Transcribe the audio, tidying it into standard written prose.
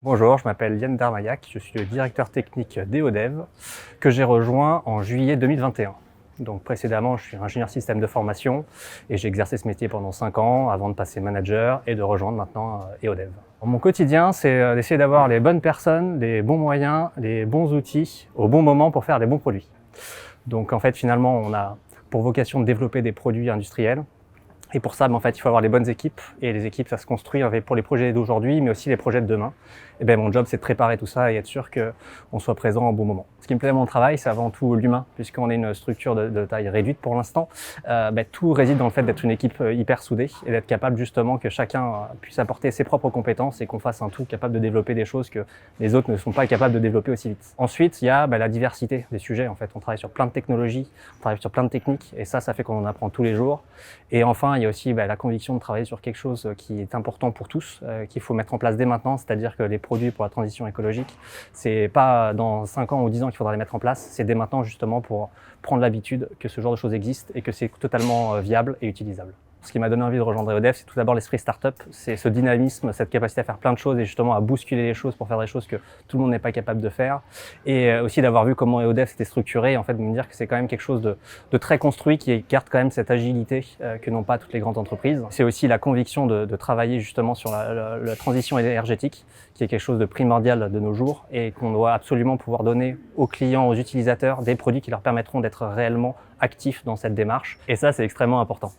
Bonjour, je m'appelle Yann Darmaillac, je suis le directeur technique d'EODEV que j'ai rejoint en juillet 2021. Donc précédemment, je suis ingénieur système de formation et j'ai exercé ce métier pendant 5 ans avant de passer manager et de rejoindre maintenant EODEV. Mon quotidien, c'est d'essayer d'avoir les bonnes personnes, les bons moyens, les bons outils au bon moment pour faire des bons produits. Donc en fait, finalement, on a pour vocation de développer des produits industriels. Et pour ça, en fait, il faut avoir les bonnes équipes. Et les équipes, ça se construit pour les projets d'aujourd'hui, mais aussi les projets de demain. Et ben, mon job, c'est de préparer tout ça et être sûr qu'on soit présent au bon moment. Ce qui me plaît dans mon travail, c'est avant tout l'humain, puisqu'on est une structure de taille réduite pour l'instant. Tout réside dans le fait d'être une équipe hyper soudée et d'être capable justement que chacun puisse apporter ses propres compétences et qu'on fasse un tout capable de développer des choses que les autres ne sont pas capables de développer aussi vite. Ensuite, il y a la diversité des sujets. En fait, on travaille sur plein de technologies, on travaille sur plein de techniques, et ça fait qu'on en apprend tous les jours. Et enfin, il y a aussi la conviction de travailler sur quelque chose qui est important pour tous, qu'il faut mettre en place dès maintenant, c'est-à-dire que les produits pour la transition écologique, c'est pas dans 5 ans ou 10 ans qu'il faudra les mettre en place, c'est dès maintenant justement pour prendre l'habitude que ce genre de choses existe et que c'est totalement viable et utilisable. Ce qui m'a donné envie de rejoindre EODEV, c'est tout d'abord l'esprit startup, c'est ce dynamisme, cette capacité à faire plein de choses et justement à bousculer les choses pour faire des choses que tout le monde n'est pas capable de faire. Et aussi d'avoir vu comment EODEV s'était structuré, et en fait de me dire que c'est quand même quelque chose de très construit qui garde quand même cette agilité que n'ont pas toutes les grandes entreprises. C'est aussi la conviction de travailler justement sur la transition énergétique, qui est quelque chose de primordial de nos jours et qu'on doit absolument pouvoir donner aux clients, aux utilisateurs, des produits qui leur permettront d'être réellement actifs dans cette démarche. Et ça, c'est extrêmement important.